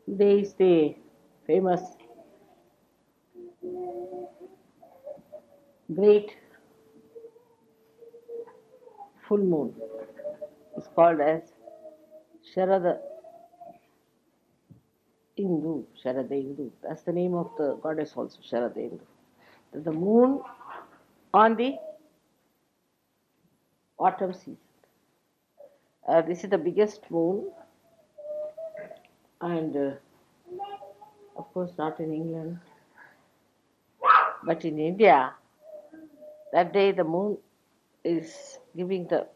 Today is the famous great full moon. It's called as Sharada Indu. Sharada Indu. That's the name of the goddess also, Sharada Indu. The moon on the autumn season. This is the biggest moon, and of course not in England, but in India. That day the moon is giving the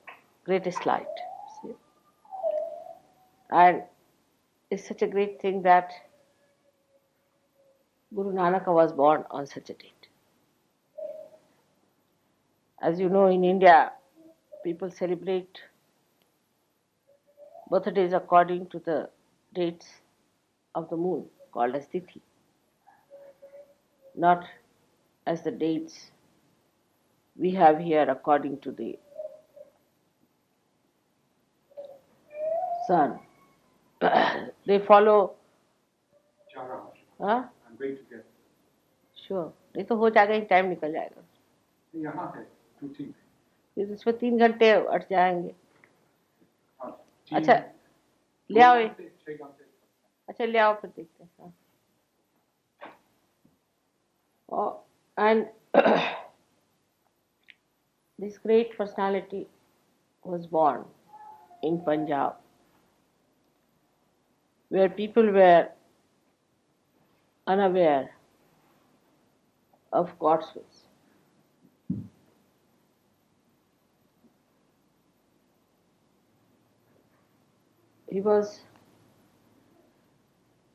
greatest light. See? And it's such a great thing that Guru Nanak was born on such a date. As you know, in India, people celebrate birthdays according to the dates of the moon, called as Tithi, not as the dates we have here according to the sun. They follow. हाँ sure नहीं तो हो जाएगा ही time निकल जाएगा यहाँ है फिर इसमें 3 घंटे अट जाएंगे अच्छा ले आओ अच्छा ले आओ फिर देखते हैं and this great personality was born in Punjab, where people were unaware of God's ways. He was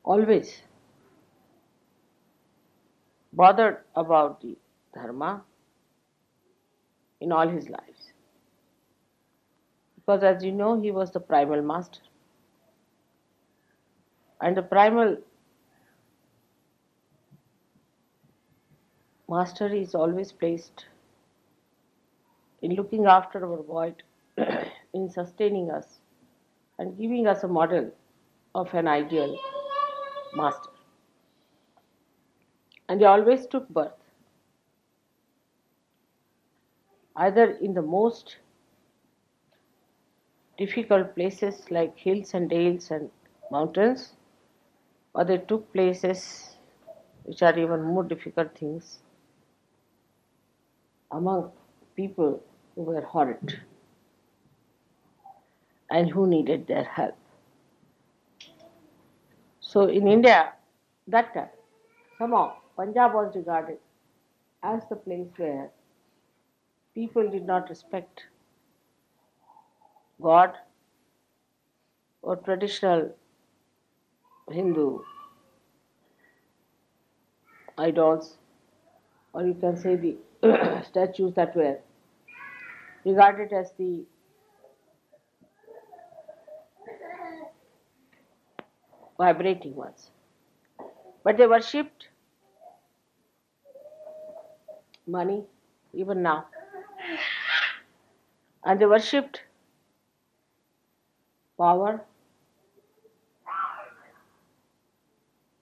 always bothered about the Dharma in all his lives. Because as you know, he was the primal master. And the primal mastery is always placed in looking after our void, in sustaining us, and giving us a model of an ideal master. And they always took birth either in the most difficult places like hills and dales and mountains, or they took places which are even more difficult things among people who were horrid and who needed their help. So in India, that time, somehow Punjab was regarded as the place where people did not respect God or traditional Hindu idols, or you can say the statues that were regarded as the vibrating ones. But they worshipped money even now. And they worshipped power.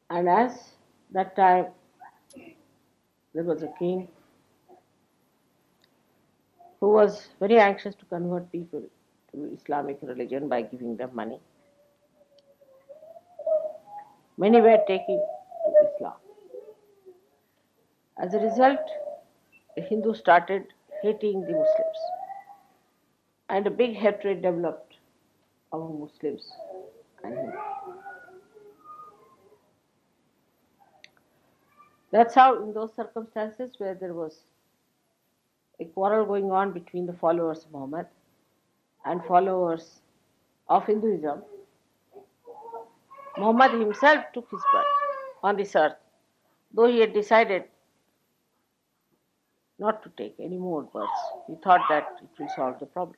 And as that time there was a king who was very anxious to convert people to Islamic religion by giving them money. Many were taking to Islam. As a result, the Hindus started hating the Muslims, and a big hatred developed among Muslims and Hindus. That's how, in those circumstances where there was a quarrel going on between the followers of Muhammad and followers of Hinduism, Muhammad himself took his birth on this earth, though he had decided not to take any more births. He thought that it will solve the problem.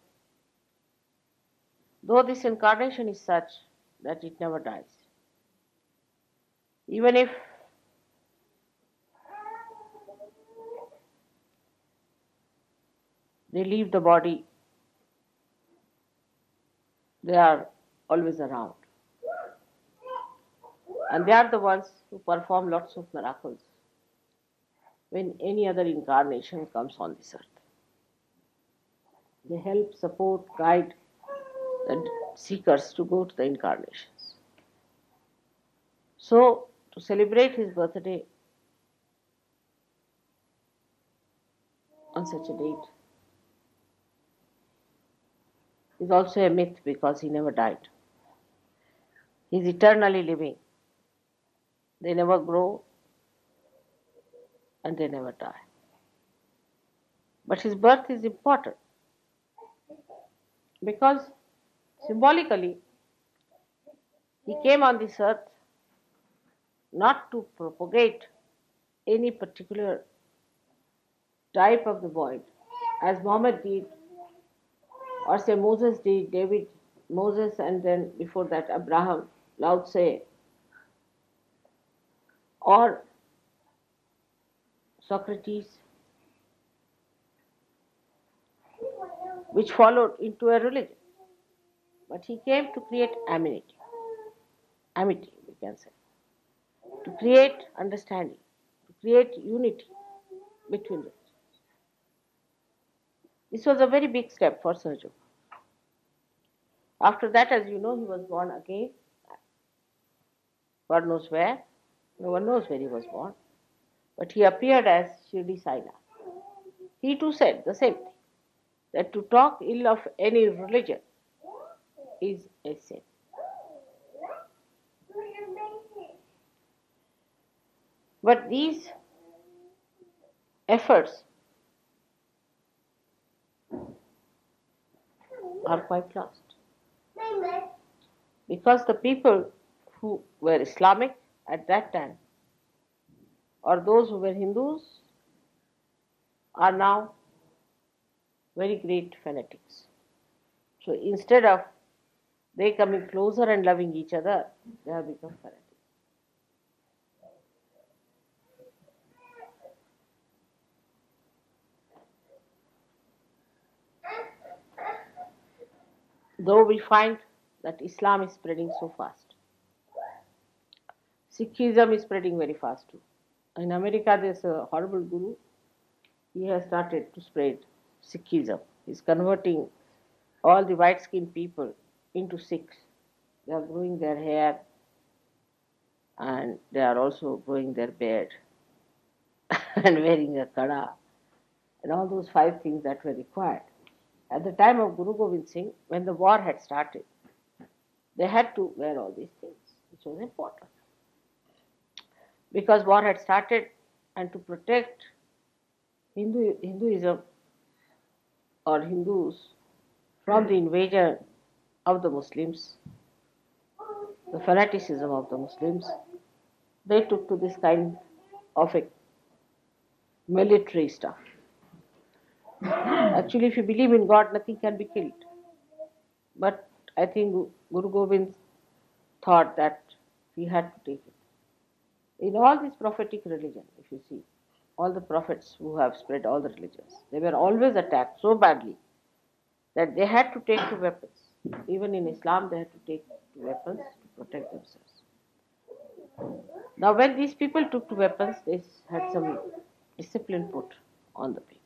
Though this incarnation is such that it never dies. Even if they leave the body, they are always around. And they are the ones who perform lots of miracles when any other incarnation comes on this earth. They help, support, guide the seekers to go to the incarnations. So, to celebrate his birthday on such a date is also a myth because he never died. He is eternally living. They never grow and they never die. But his birth is important because symbolically he came on this earth not to propagate any particular type of the void, as Muhammad did, or say Moses did, David, Moses, and then before that Abraham, Lao Tse, or Socrates, which followed into a religion. But he came to create amity, we can say, to create understanding, to create unity between them. This was a very big step for Sergio. After that, as you know, he was born again. God knows where. No one knows where he was born. But he appeared as Shirdi Sai Nath. He too said the same thing, that to talk ill of any religion is a sin. But these efforts are quite lost. Because the people who were Islamic at that time, or those who were Hindus, are now very great fanatics. So instead of they coming closer and loving each other, they have become fanatics. Though we find that Islam is spreading so fast. Sikhism is spreading very fast too. In America, there's a horrible guru. He has started to spread Sikhism. He's converting all the white-skinned people into Sikhs. They are growing their hair and they are also growing their beard and wearing a kada and all those 5 things that were required. At the time of Guru Gobind Singh, when the war had started, they had to wear all these things, which was important. Because war had started, and to protect Hinduism or Hindus from the invasion of the Muslims, the fanaticism of the Muslims, they took to this kind of a military stuff. Actually, if you believe in God, nothing can be killed. But I think Guru Gobind thought that we had to take it. In all this prophetic religion, if you see, all the prophets who have spread all the religions, they were always attacked so badly that they had to take to weapons. Even in Islam, they had to take to weapons to protect themselves. Now, when these people took to weapons, they had some discipline put on the people.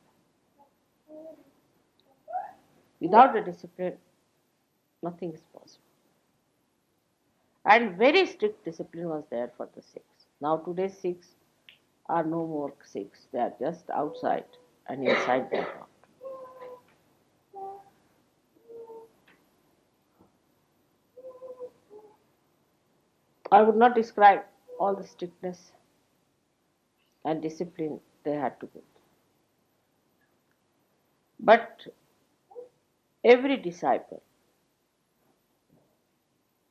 Without the discipline, nothing is possible. And very strict discipline was there for the Sikhs. Now today's Sikhs are no more Sikhs. They are just outside and inside their ground. I would not describe all the strictness and discipline they had to go through. But every disciple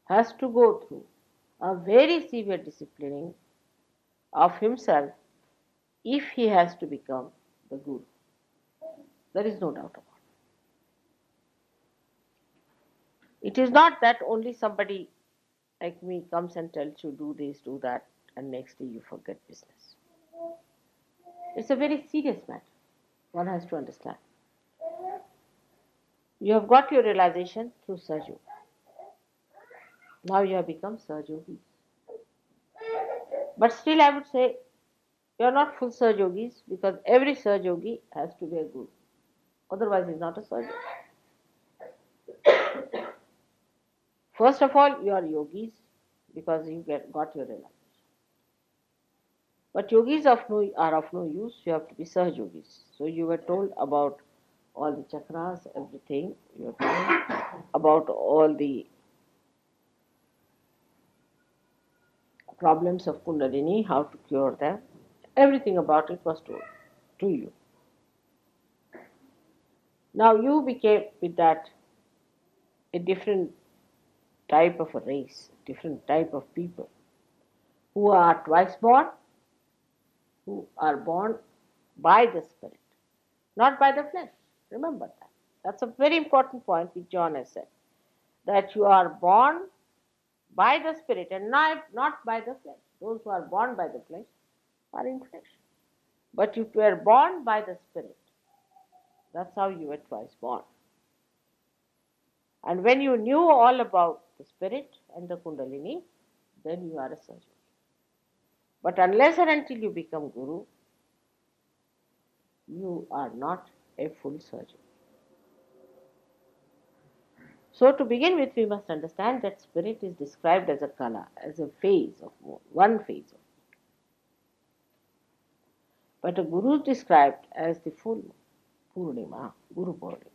has to go through a very severe disciplining of himself if he has to become the Guru. There is no doubt about it. It is not that only somebody like me comes and tells you do this, do that, and next day you forget business. It's a very serious matter. One has to understand. You have got your realization through Saju. Now you have become Sajogi. But still I would say you are not full Saj Yogis, because every Saj Yogi has to be a guru. Otherwise he is not a Saj Yogi. First of all, you are yogis because you got your realization. But yogis are of no use, you have to be Saj Yogis. So you were told about all the chakras, everything. You were told about all the problems of Kundalini, how to cure them. Everything about it was told to you. Now you became with that a different type of a race, different type of people who are twice born, who are born by the Spirit, not by the flesh. Remember that. That's a very important point which John has said, that you are born by the Spirit and not by the flesh. Those who are born by the flesh are in flesh. But if you were born by the Spirit, that's how you were twice born. And when you knew all about the Spirit and the Kundalini, then you are a Saj. But unless and until you become Guru, you are not a full Saj. So to begin with, we must understand that Spirit is described as a kala, as a phase of moon, one phase of moon. But a Guru is described as the full moon, Purnima, Guru Purnima.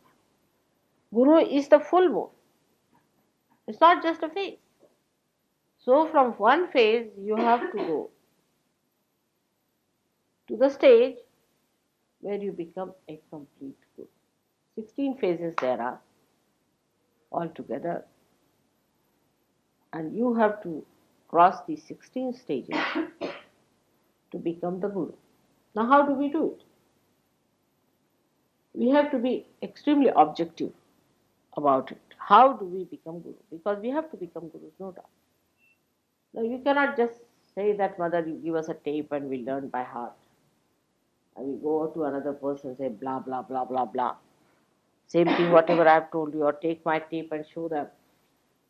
Guru is the full moon. It's not just a phase. So from one phase, you have to go to the stage where you become a complete Guru. 16 phases there are altogether, and you have to cross these 16 stages to become the Guru. Now how do we do it? We have to be extremely objective about it. How do we become Guru? Because we have to become Gurus, no doubt. Now you cannot just say that, Mother, you give us a tape and we learn by heart. And we go to another person and say blah, blah, blah, blah, blah. Same thing, whatever I have told you, or take my tape and show them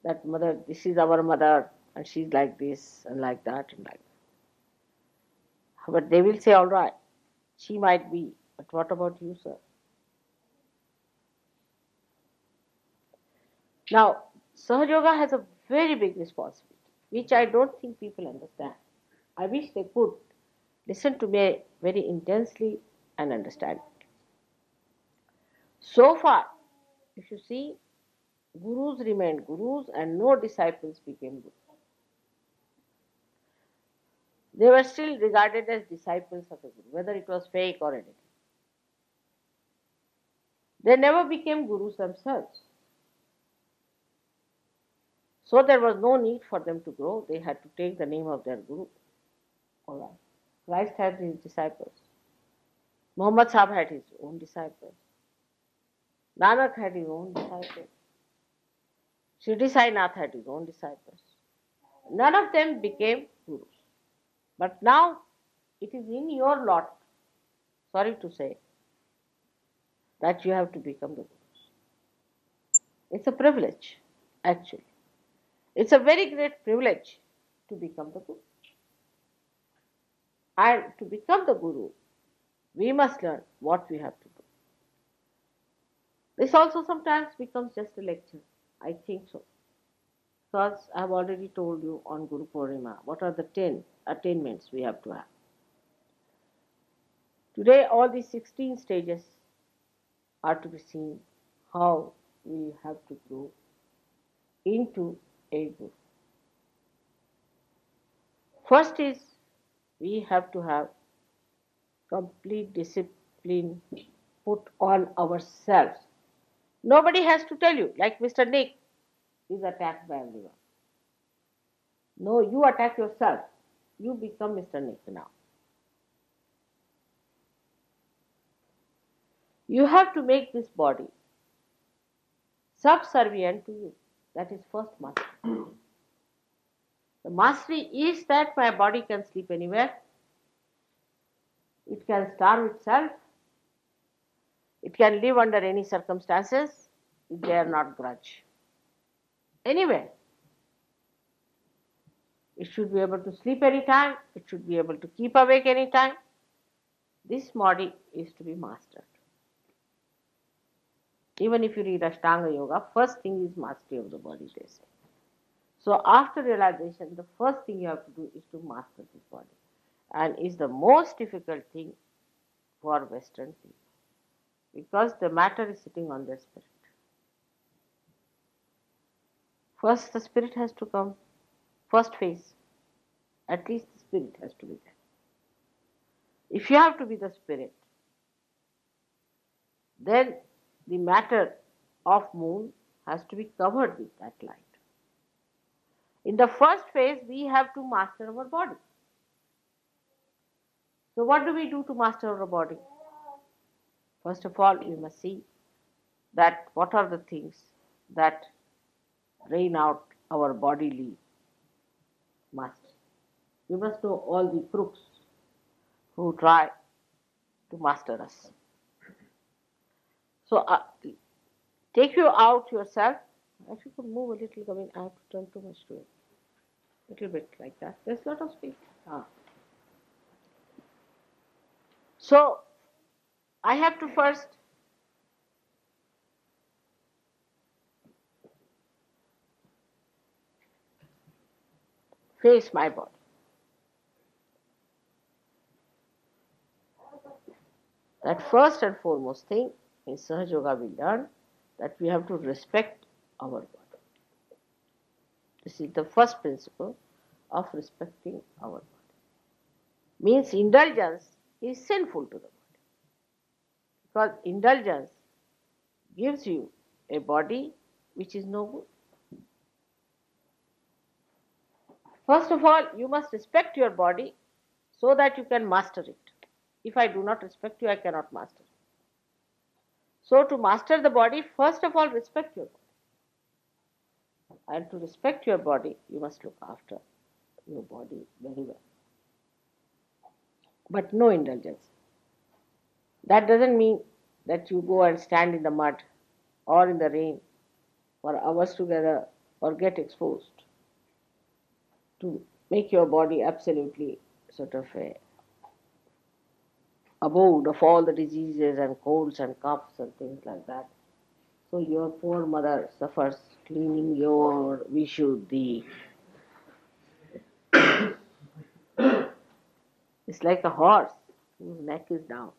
that, Mother, this is our mother, and she's like this and like that and like that. But they will say, all right, she might be, but what about you, sir? Now, Sahaja Yoga has a very big responsibility, which I don't think people understand. I wish they could listen to me very intensely and understand it. So far, if you see, Gurus remained Gurus and no disciples became Gurus. They were still regarded as disciples of the Guru, whether it was fake or anything. They never became Gurus themselves. So there was no need for them to grow. They had to take the name of their Guru. All right. Christ had his disciples. Muhammad Sahib had his own disciples. Nanak had his own disciples. Shirdi Sai Nath had his own disciples. None of them became Gurus. But now it is in your lot, sorry to say, that you have to become the Gurus. It's a privilege, actually. It's a very great privilege to become the Guru. And to become the Guru, we must learn what we have to do. This also sometimes becomes just a lecture. I think so. Because I have already told you on Guru Purnima what are the 10 attainments we have to have. Today, all these 16 stages are to be seen how we have to grow into a Guru. First is we have to have complete discipline put on ourselves. Nobody has to tell you, like Mr. Nick is attacked by everyone. No, you attack yourself. You become Mr. Nick now. You have to make this body subservient to you. That is first mastery. The mastery is that my body can sleep anywhere. It can starve itself. It can live under any circumstances. It dare not grudge. Anywhere. It should be able to sleep anytime. It should be able to keep awake anytime. This body is to be mastered. Even if you read Ashtanga Yoga, first thing is mastery of the body, they say. So after realization, the first thing you have to do is to master this body. And is the most difficult thing for Western people. Because the matter is sitting on their spirit. First the spirit has to come. First phase. At least the spirit has to be there. If you have to be the spirit, then the matter of moon has to be covered with that light. In the first phase, we have to master our body. So what do we do to master our body? First of all, we must see that what are the things that drain out our bodily must. We must know all the crooks who try to master us. So take you out yourself. If you could move a little, I mean, I have to turn too much to it. A little bit like that. There's a lot of space. So I have to first face my body. That first and foremost thing in Sahaja Yoga we learn that we have to respect our body. This is the first principle of respecting our body. Means indulgence is sinful to the body. Because indulgence gives you a body which is no good. First of all, you must respect your body so that you can master it. If I do not respect you, I cannot master it. So to master the body, first of all, respect your body. And to respect your body, you must look after your body very well. But no indulgence. That doesn't mean that you go and stand in the mud or in the rain for hours together or get exposed to make your body absolutely sort of a abode of all the diseases and colds and coughs and things like that. So your poor mother suffers cleaning your Vishuddhi. It's like a horse whose neck is down.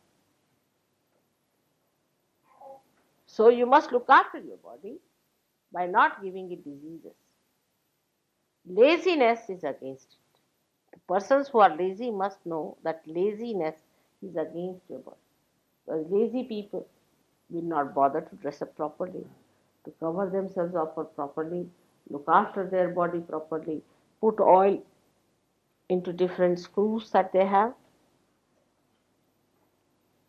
So you must look after your body by not giving it diseases. Laziness is against it. Persons who are lazy must know that laziness is against your body. Because lazy people will not bother to dress up properly, to cover themselves up properly, look after their body properly, put oil into different screws that they have,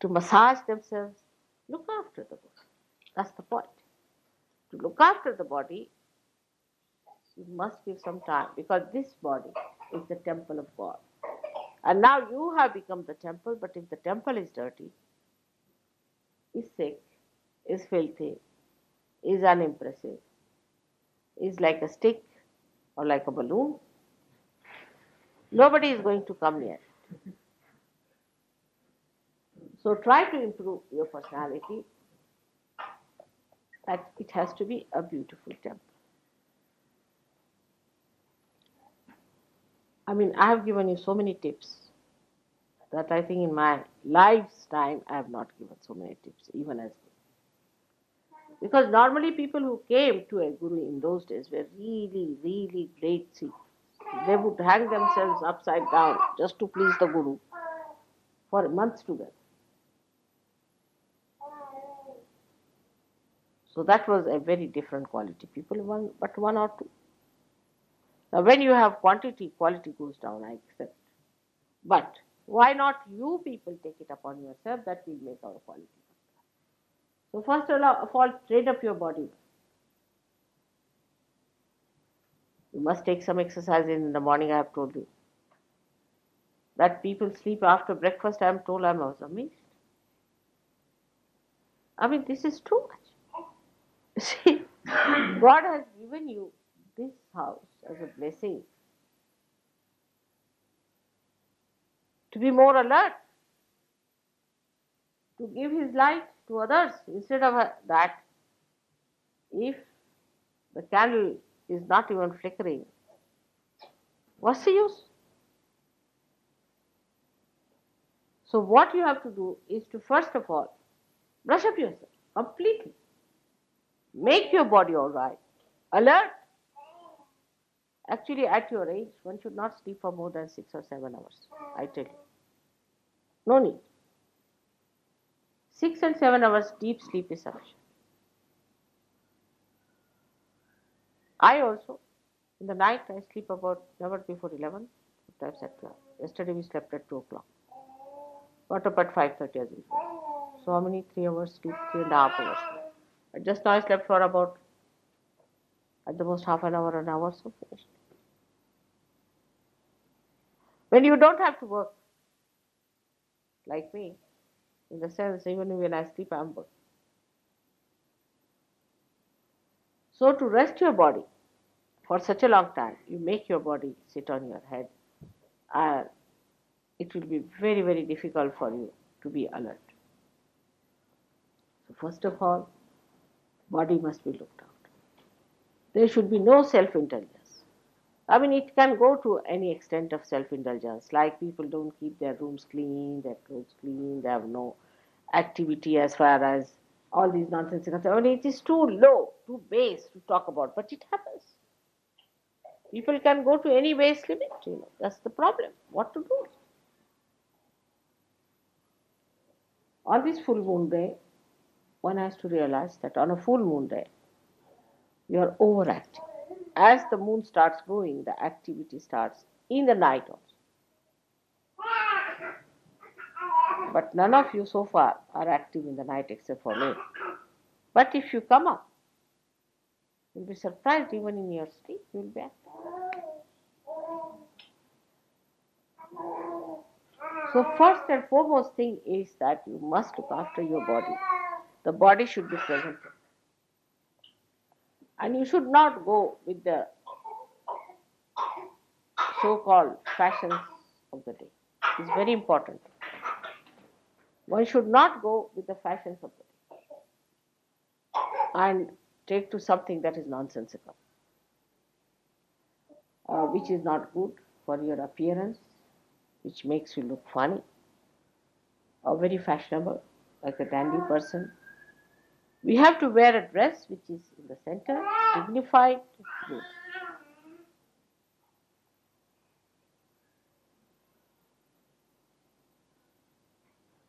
to massage themselves, look after the body. That's the point. To look after the body, you must give some time because this body is the temple of God. And now you have become the temple, but if the temple is dirty, is sick, is filthy, is unimpressive, is like a stick or like a balloon, nobody is going to come near it. So try to improve your personality that it has to be a beautiful temple. I mean, I have given you so many tips that I think in my lifetime I have not given so many tips, even as this. Because normally people who came to a guru in those days were really, really great Sikhs. They would hang themselves upside down just to please the guru for months together. So that was a very different quality. People, one or two. Now when you have quantity, quality goes down, I accept. But why not you people take it upon yourself that will make our quality? So first of all, train up your body. You must take some exercise in the morning, I have told you. That people sleep after breakfast, I am told, I was amazed. I mean, this is too much. See, God has given you this house as a blessing to be more alert, to give his light to others. Instead of that, if the candle is not even flickering, what's the use? So what you have to do is to first of all brush up yourself completely. Make your body all right, alert. Actually, at your age, one should not sleep for more than 6 or 7 hours. I tell you. No need. 6 and 7 hours deep sleep is sufficient. I also, in the night, I sleep about never before 11, sometimes at 12. Yesterday we slept at 2 o'clock. Got up at 5:30 as usual. So how many? 3 hours sleep, 3.5 hours. But just now I slept for about, at the most, half an hour, so finished. When you don't have to work, like me, in the sense, even when I sleep, I'm working. So to rest your body for such a long time, you make your body sit on your head, and it will be very, very difficult for you to be alert. So first of all, body must be looked after. There should be no self-indulgence. I mean, it can go to any extent of self-indulgence, like people don't keep their rooms clean, their clothes clean, they have no activity as far as all these nonsense. I mean, it is too low, too base to talk about, but it happens. People can go to any base limit, that's the problem. What to do? On this full moon day, one has to realize that on a full moon day, you are overactive. As the moon starts growing, the activity starts in the night also. But none of you so far are active in the night except for me. But if you come up, you'll be surprised even in your sleep, you'll be active. So first and foremost thing is that you must look after your body. The body should be presented. And you should not go with the so-called fashions of the day. It's very important. One should not go with the fashions of the day and take to something that is nonsensical, which is not good for your appearance, which makes you look funny or very fashionable, like a dandy person. We have to wear a dress which is in the center, dignified, good.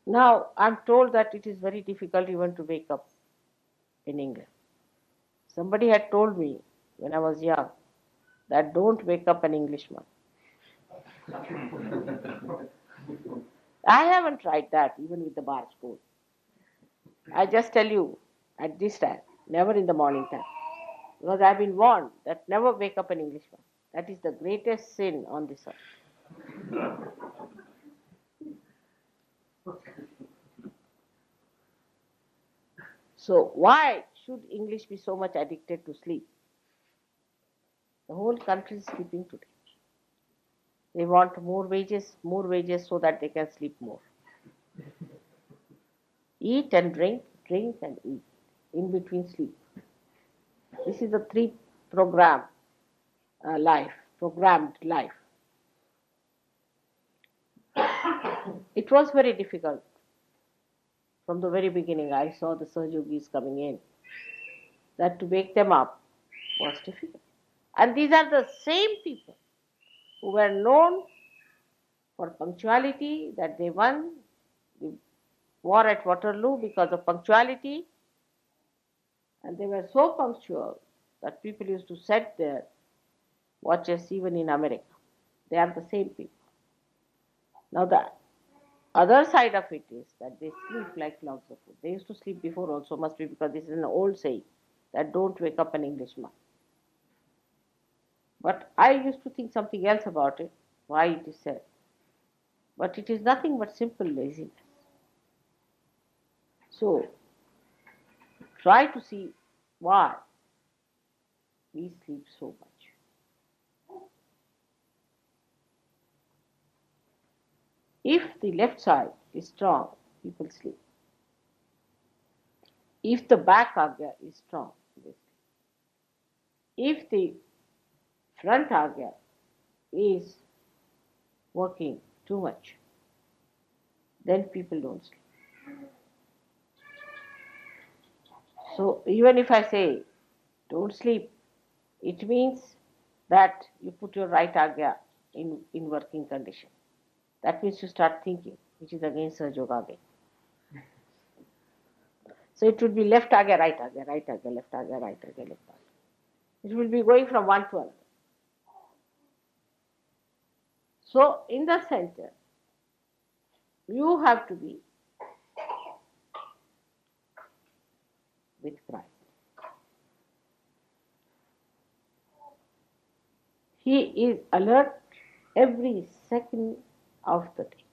Now, I'm told that it is very difficult even to wake up in England. Somebody had told me when I was young that don't wake up an Englishman. I haven't tried that even with the bar school. I just tell you at this time, never in the morning time. Because I've been warned that never wake up an Englishman. That is the greatest sin on this earth. So why should English be so much addicted to sleep? The whole country is sleeping today. They want more wages so that they can sleep more. Eat and drink, drink and eat, in between sleep. This is a programmed life. It was very difficult. From the very beginning, I saw the Sahajogis coming in. That to wake them up was difficult. And these are the same people who were known for punctuality, that they won the war at Waterloo because of punctuality. And they were so punctual that people used to set their watches even in America. They are the same people. Now the other side of it is that they sleep like logs of wood. They used to sleep before also, must be because this is an old saying that don't wake up an Englishman. But I used to think something else about it, why it is said. But it is nothing but simple laziness. So, try to see why we sleep so much. If the left side is strong, people sleep. If the back agya is strong, they sleep. If the front agya is working too much, then people don't sleep. So even if I say don't sleep, it means that you put your right agya in working condition. That means you start thinking, which is against Sahaja Yoga again. So it would be left agya, right agya, right agya, left agya, right agya, left agya. It will be going from one to another. So in the center, you have to be with Christ. He is alert every second of the day.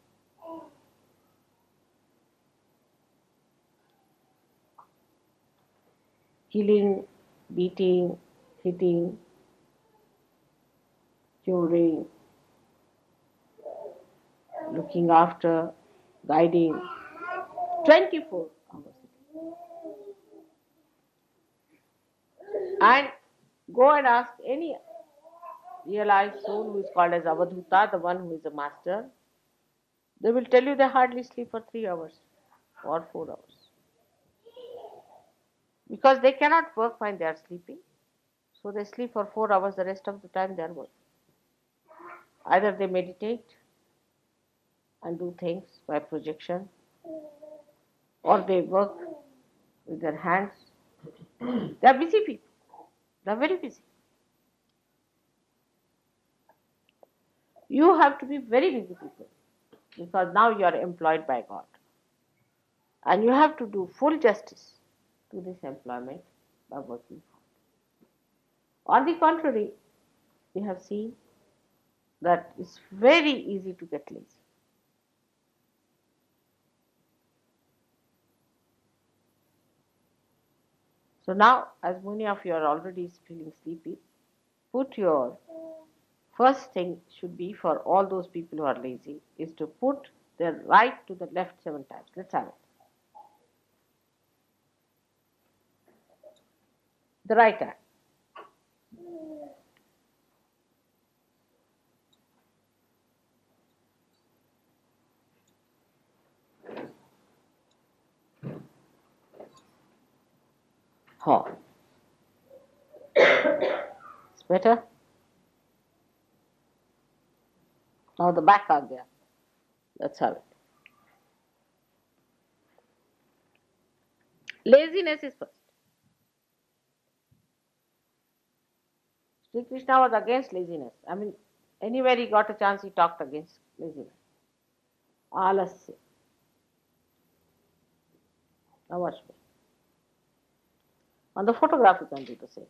Healing, beating, hitting, curing, looking after, guiding, 24 hours. And go and ask any realized soul who is called as Avadhuta, the one who is a master. They will tell you they hardly sleep for 3 hours or 4 hours. Because they cannot work when they are sleeping. So they sleep for 4 hours, the rest of the time they are working. Either they meditate and do things by projection, or they work with their hands. They are busy people. They are very busy. You have to be very busy people, because now you are employed by God. And you have to do full justice to this employment by working hard. On the contrary, we have seen that it's very easy to get lazy. So now, as many of you are already feeling sleepy, put your first thing should be for all those people who are lazy is to put the right to the left 7 times. Let's have it. The right hand. Ha. It's better. Now the back agya. Let's have it. Laziness is first. Sri Krishna was against laziness. I mean, anywhere he got a chance, he talked against laziness. Alasya. Now watch me. On the photograph, you can do the same.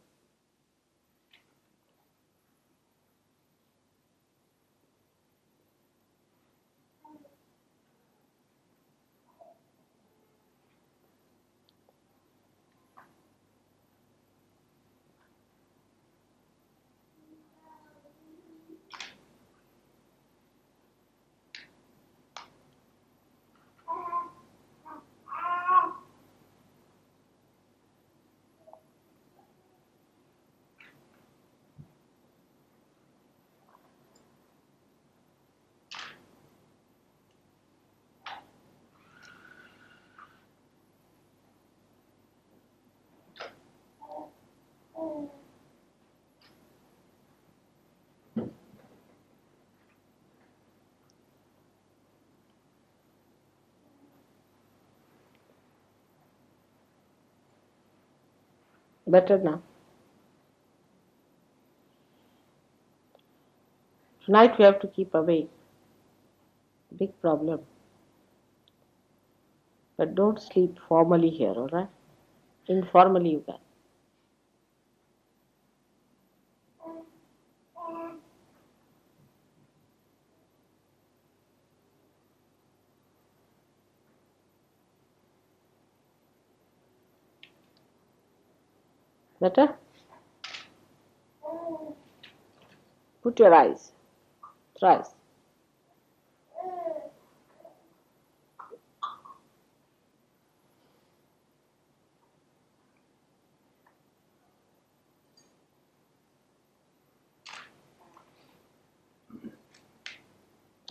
Better now. Tonight we have to keep awake. Big problem. But don't sleep formally here, alright? Informally you can. Better? Put your eyes thrice.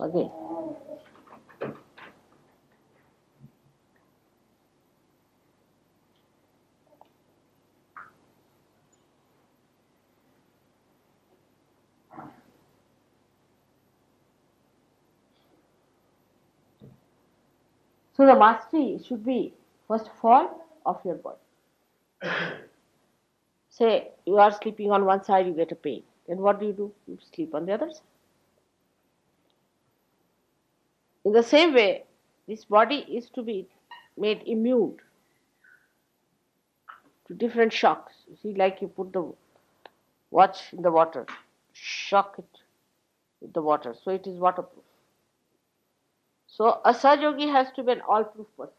again. So the mastery should be, first of all, of your body. Say you are sleeping on one side, you get a pain. Then what do? You sleep on the other side. In the same way, this body is to be made immune to different shocks. You see, like you put the watch in the water, shock it with the water, so it is waterproof. So a Sahaja has to be an all-proof person.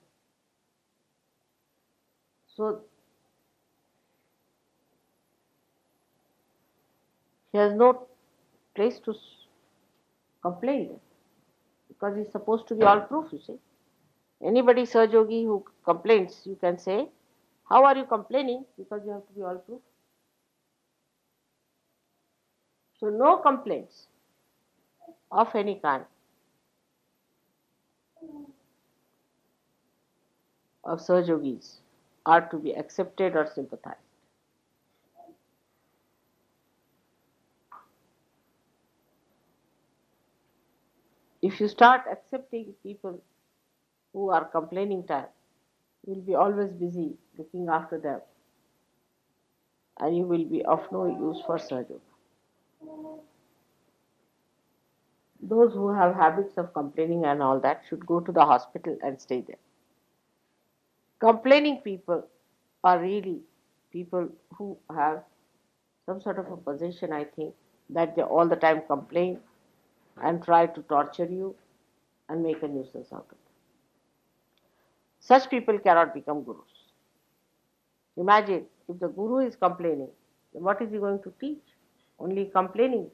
So he has no place to complain because he's supposed to be all-proof, you see. Anybody Sahaja who complains, you can say, how are you complaining? Because you have to be all-proof. So no complaints of any kind of Sahajogis are to be accepted or sympathized. If you start accepting people who are complaining type, you will be always busy looking after them and you will be of no use for Sahaja. Those who have habits of complaining and all that should go to the hospital and stay there. Complaining people are really people who have some sort of a possession, I think, that they all the time complain and try to torture you and make a nuisance out of it. Such people cannot become gurus. Imagine if the guru is complaining, then what is he going to teach? Only complaining.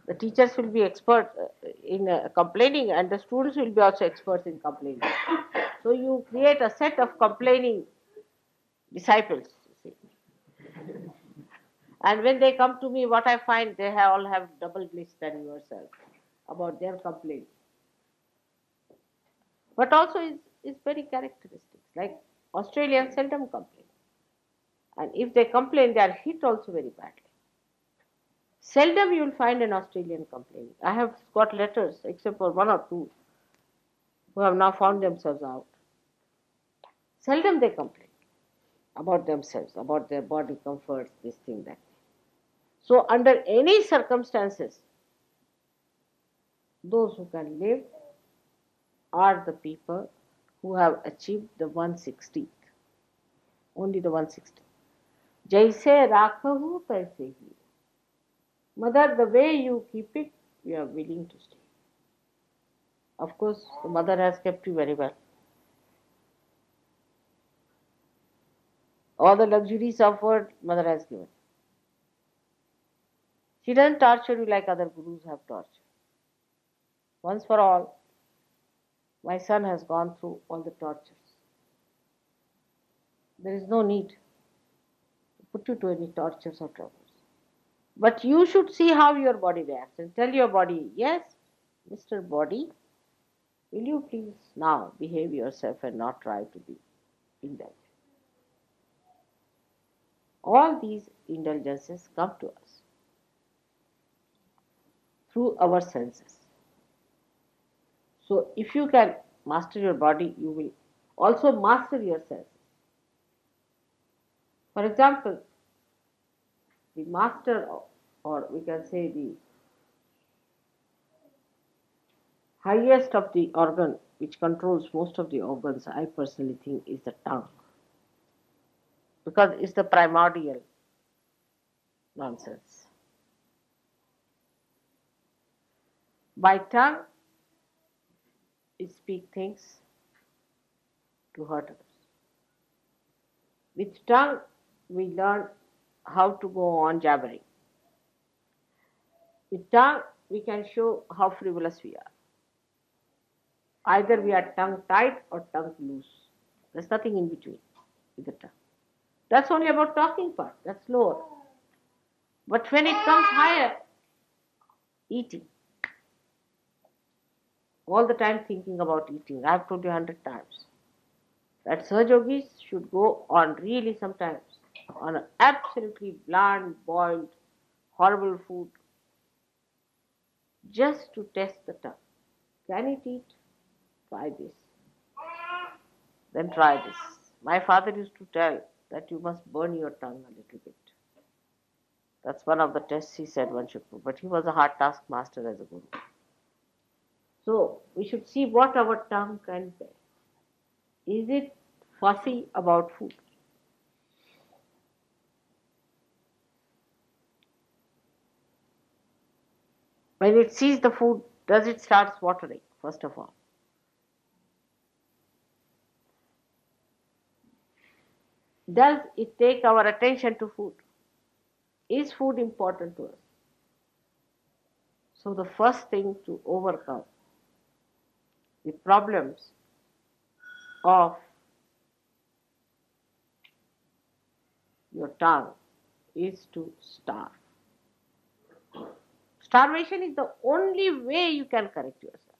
The teachers will be expert in complaining and the students will be also experts in complaining. So you create a set of complaining disciples. You see. And when they come to me, what I find, they all have double bliss than yourself about their complaints. But also is very characteristic. Like Australians seldom complain. And if they complain, they are hit also very badly. Seldom you will find an Australian complaining. I have got letters, except for one or two, who have now found themselves out. Seldom they complain about themselves, about their body comforts, this thing, that. So under any circumstances, those who can live are the people who have achieved the 160th. Only the 160th. Jaise rakhahu taise hi. Mother, the way you keep it, we are willing to stay. Of course, the mother has kept you very well. All the luxuries offered, mother has given. She doesn't torture you like other gurus have tortured. Once for all, my son has gone through all the tortures. There is no need to put you to any tortures or troubles. But you should see how your body reacts and tell your body, yes, Mr. Body, will you please now behave yourself and not try to be indulgent. All these indulgences come to us through our senses. So if you can master your body, you will also master your senses. For example, the master, or we can say the highest of the organ which controls most of the organs, I personally think, is the tongue. Because it's the primordial nonsense. By tongue, we speak things to hurt others. With tongue, we learn how to go on jabbering. With tongue, we can show how frivolous we are. Either we are tongue tied or tongue loose. There's nothing in between with the tongue. That's only about talking part. That's lower. But when it comes higher, eating. all the time thinking about eating. I've told you 100 times that Sahajogis should go on really sometimes on an absolutely bland, boiled, horrible food just to test the tongue. Can it eat? Try this. Then try this. My father used to tell that you must burn your tongue a little bit. That's one of the tests he said one should do. But he was a hard taskmaster as a guru. So we should see what our tongue can bear. Is it fussy about food? When it sees the food, does it start watering, first of all? Does it take our attention to food? Is food important to us? So the first thing to overcome the problems of your tongue is to starve. Starvation is the only way you can correct yourself.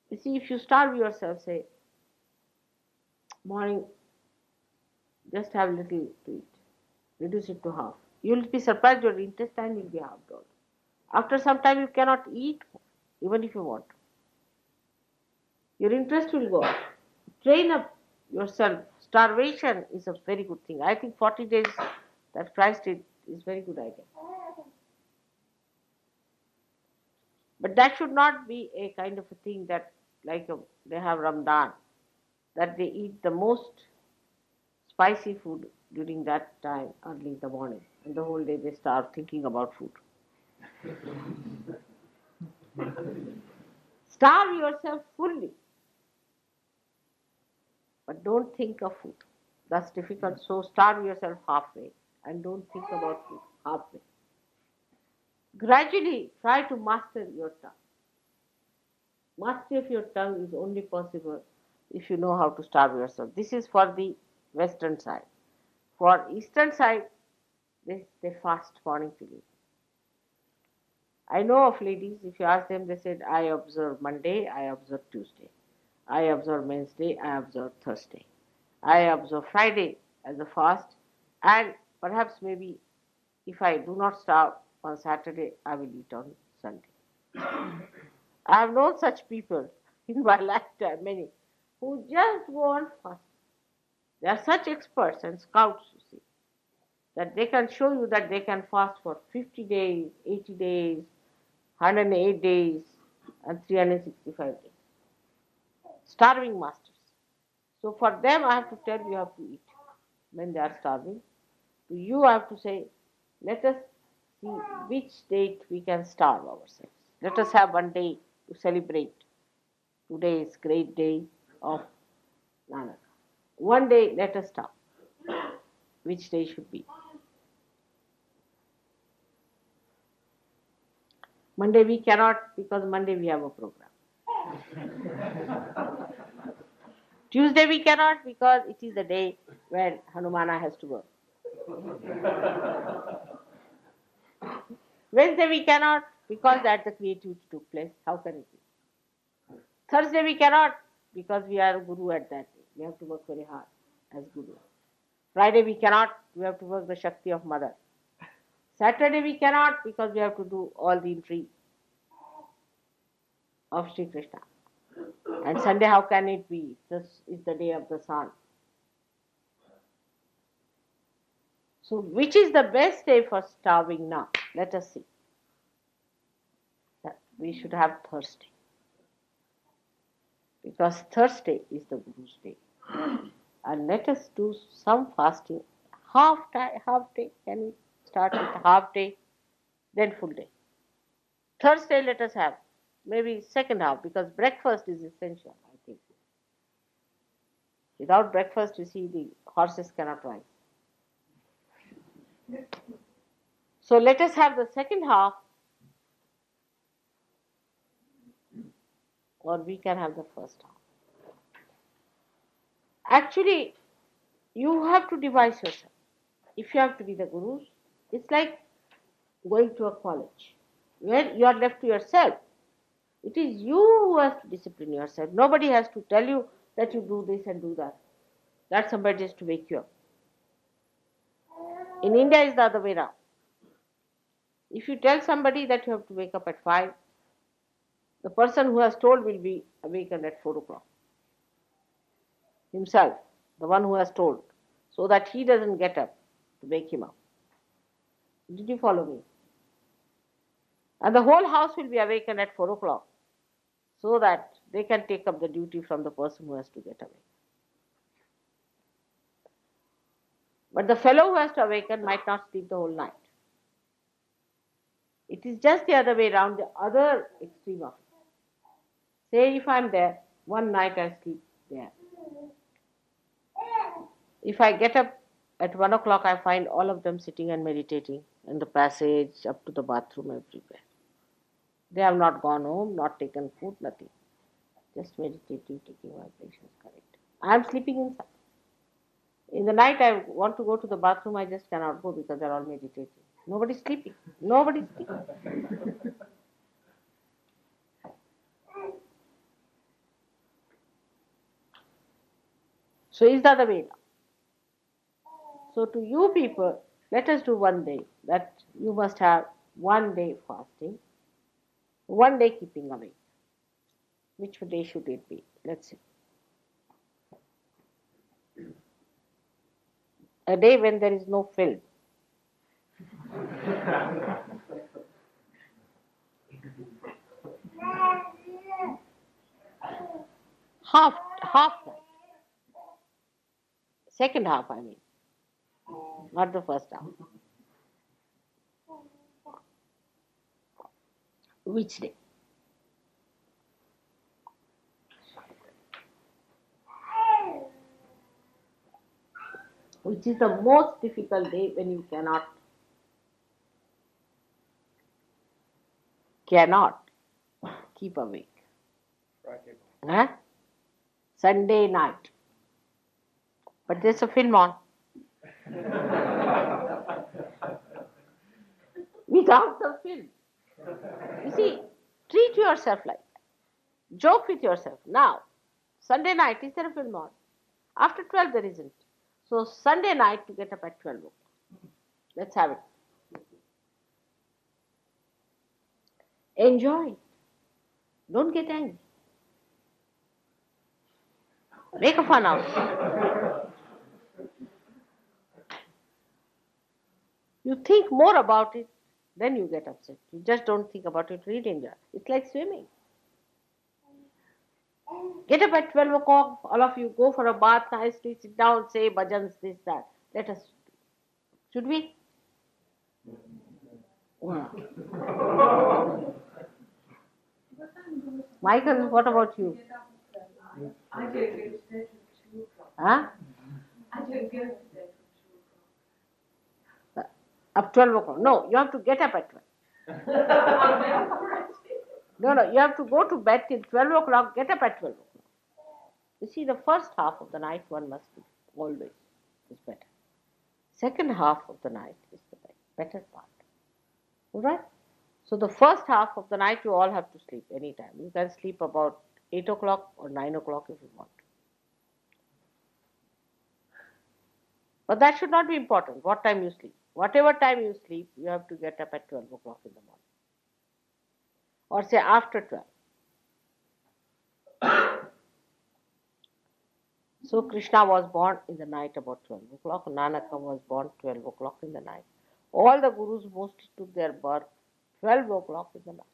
You see, if you starve yourself, say, morning, just have little to eat, reduce it to half. You'll be surprised your intestine will be halved out. After some time, you cannot eat even if you want. Your interest will go up. Train up yourself. Starvation is a very good thing. I think 40 days that Christ did is very good idea. But that should not be a kind of a thing that, like they have Ramadan, that they eat the most spicy food during that time early in the morning, and the whole day they starve thinking about food. Starve yourself fully, but don't think of food. That's difficult. So starve yourself halfway and don't think about food halfway. Gradually try to master your tongue. Mastery of your tongue is only possible if you know how to starve yourself. This is for the western side. For eastern side, they fast morning till evening. I know of ladies, if you ask them, they said, I observe Monday, I observe Tuesday. I observe Wednesday, I observe Thursday. I observe Friday as a fast, and perhaps maybe if I do not starve on Saturday, I will eat on Sunday. I have known such people in my lifetime, many, who just go on fasting. They are such experts and scouts, you see, that they can show you that they can fast for 50 days, 80 days, 108 days, and 365 days. Starving masters. So for them, I have to tell you have to eat when they are starving. To you, I have to say, let us see which date we can starve ourselves. Let us have one day to celebrate. Today is great day of Nanak. One day, let us starve. Which day should be? Monday we cannot because Monday we have a program. Tuesday we cannot because it is the day when Hanumana has to work. Wednesday we cannot because that the creativity took place. How can it be? Thursday we cannot because we are Guru at that day. We have to work very hard as Guru. Friday we cannot, we have to work the Shakti of Mother. Saturday we cannot because we have to do all the intrigue of Sri Krishna. And Sunday, how can it be? This is the day of the sun. So, which is the best day for starving now? Let us see. We should have Thursday. Because Thursday is the Guru's day. And let us do some fasting. Half day. Can we start with half day, then full day? Thursday, let us have maybe second half because breakfast is essential, I think. Without breakfast, you see, the horses cannot rise. So let us have the second half, or we can have the first half. Actually, you have to devise yourself. If you have to be the gurus, it's like going to a college where you are left to yourself. It is you who has to discipline yourself. Nobody has to tell you that you do this and do that. That somebody has to wake you up. In India, it's the other way around. If you tell somebody that you have to wake up at 5, the person who has told will be awakened at 4 o'clock. Himself, the one who has told, so that he doesn't get up to wake him up. Did you follow me? And the whole house will be awakened at 4 o'clock, so that they can take up the duty from the person who has to get awake. But the fellow who has to awaken might not sleep the whole night. It is just the other way around, the other extreme of it. Say if I'm there, one night I sleep there. If I get up at 1 o'clock, I find all of them sitting and meditating in the passage, up to the bathroom, everywhere. They have not gone home, not taken food, nothing. Just meditating, taking vibrations, correct. I am sleeping inside. In the night, I want to go to the bathroom, I just cannot go because they're all meditating. Nobody's sleeping. Nobody's sleeping. So is the other way now. So to you people, let us do one day, that you must have 1 day fasting, 1 day keeping awake. Which day should it be? Let's see. A day when there is no film. half night. Second half, I mean. Not the first half. Which day? Which is the most difficult day when you cannot keep awake. Huh? Sunday night. But there's a film on. Without the film. You see, treat yourself like that. Joke with yourself. Now, Sunday night, is there a film on? After 12, there isn't. So, Sunday night to get up at 12 o'clock. Let's have it. Enjoy it. Don't get angry. Make a fun out of it. You think more about it, then you get upset. You just don't think about it, really enjoy. It's like swimming. Get up at 12 o'clock, all of you go for a bath nicely, sit down, say bhajans, this, that. Let us. Should we? Michael, what about you? I don't get to bed from 2 o'clock. Huh? I don't get to bed from 2 o'clock. Up 12 o'clock. No, you have to get up at 12. No, you have to go to bed till 12 o'clock, get up at 12 o'clock. You see, the first half of the night one must be always is better. Second half of the night is the better part. Alright? So the first half of the night you all have to sleep anytime. You can sleep about 8 o'clock or 9 o'clock if you want. But that should not be important, what time you sleep. Whatever time you sleep, you have to get up at 12 o'clock in the morning. Or say after 12. So Krishna was born in the night about 12 o'clock. Nanak was born 12 o'clock in the night. All the gurus mostly took their birth 12 o'clock in the night.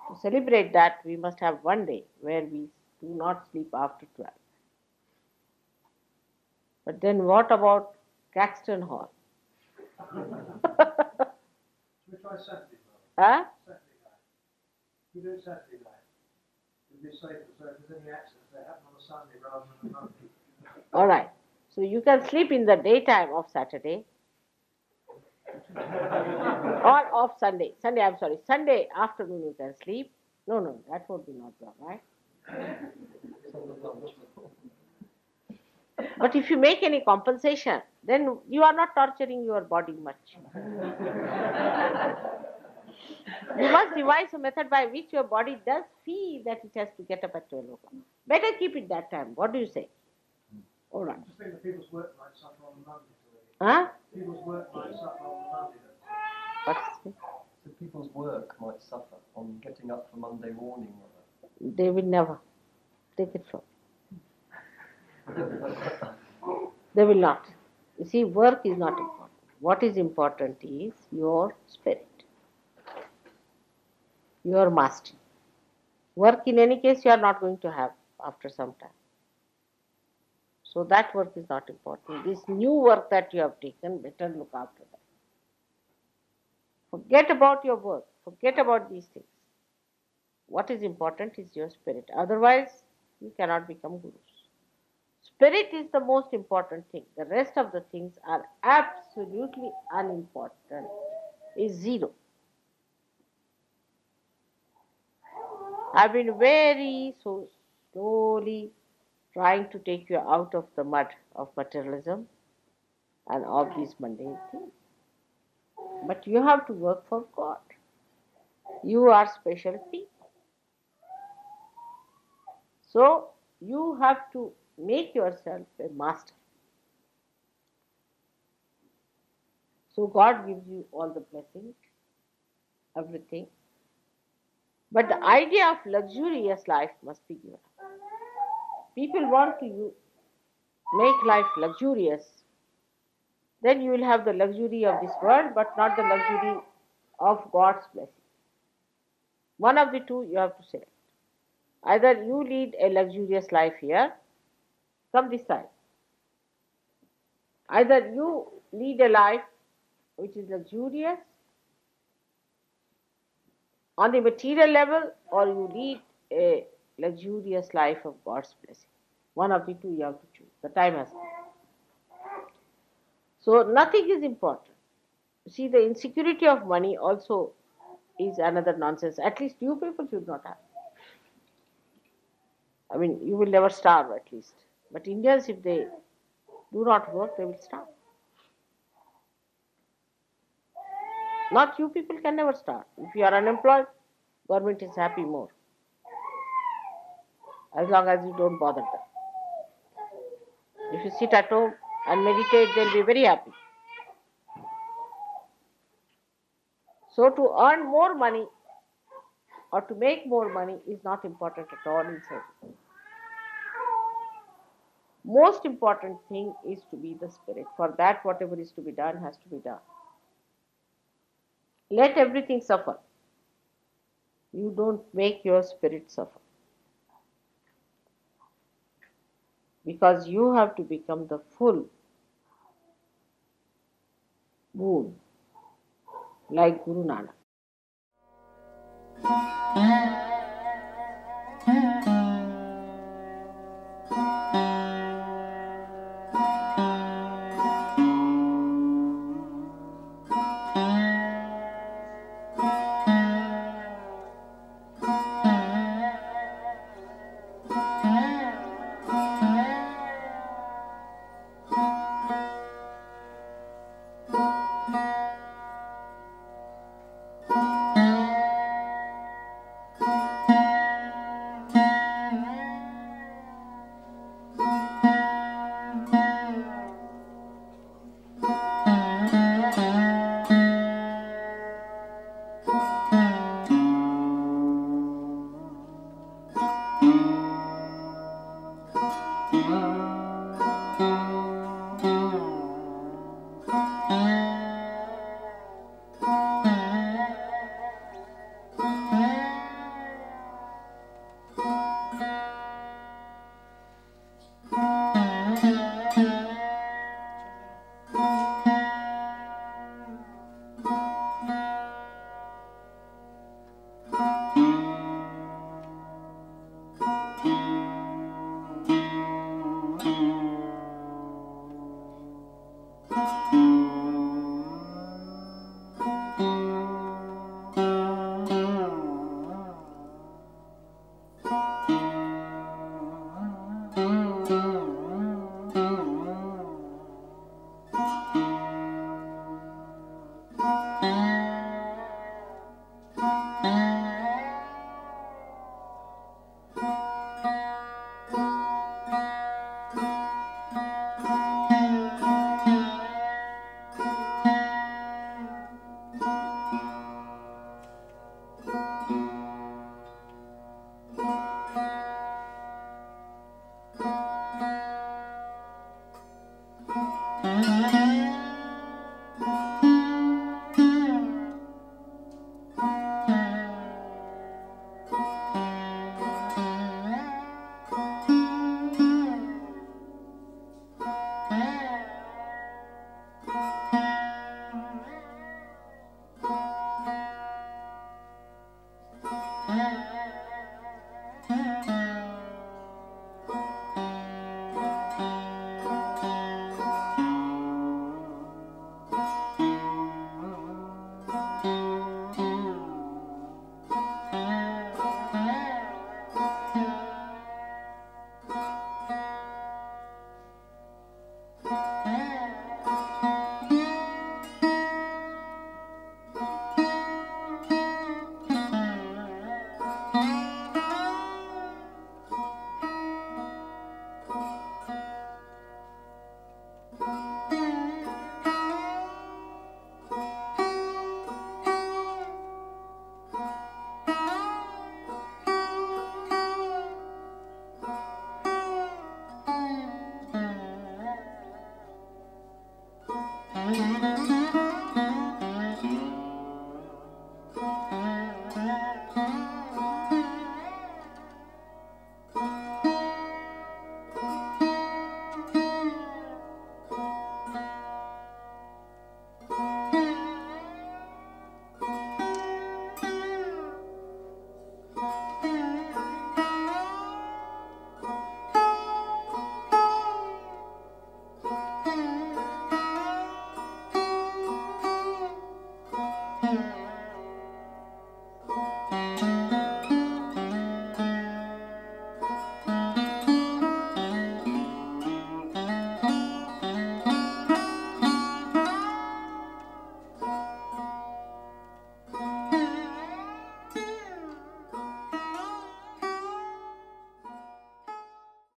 To celebrate that, we must have 1 day where we do not sleep after 12. But then what about Caxton Hall? We try Saturday night. Huh? Saturday night. We do it Saturday night. It'd be safer, so if there's any accidents, they happen on a Sunday rather than a Monday. All right. So you can sleep in the daytime of Saturday or of Sunday. Sunday afternoon you can sleep. No, that would be not wrong, right? But if you make any compensation, then you are not torturing your body much. You must devise a method by which your body does feel that it has to get up at 12 o'clock. Better keep it that time. What do you say? All right. I just think that people's work might suffer on the Monday. Huh? People's work might suffer on the Monday. What's it? So people's work might suffer on getting up for Monday morning. They will never. Take it from. They will not. You see, work is not important. What is important is your spirit, your mastery. Work in any case you are not going to have after some time. So that work is not important. This new work that you have taken, better look after that. Forget about your work. Forget about these things. What is important is your spirit. Otherwise, you cannot become gurus. Spirit is the most important thing. The rest of the things are absolutely unimportant. Is zero. I've been very so slowly trying to take you out of the mud of materialism and of these mundane things. But you have to work for God. You are special people. So you have to make yourself a master. So God gives you all the blessings, everything. But the idea of luxurious life must be given up. People want to make life luxurious. Then you will have the luxury of this world, but not the luxury of God's blessing. One of the two you have to select. Either you lead a luxurious life here, from this side. Either you lead a life which is luxurious on the material level, or you lead a luxurious life of God's blessing. One of the two you have to choose. The time has come. So nothing is important. See, the insecurity of money also is another nonsense. At least you people should not have. I mean, you will never starve at least. But Indians, if they do not work, they will starve. Not you people can never starve. If you are unemployed, government is happy more. As long as you don't bother them. If you sit at home and meditate, they'll be very happy. So to earn more money or to make more money is not important at all in service. Most important thing is to be the spirit. For that, whatever is to be done has to be done. Let everything suffer. You don't make your spirit suffer. Because you have to become the full moon, like Guru Nanak.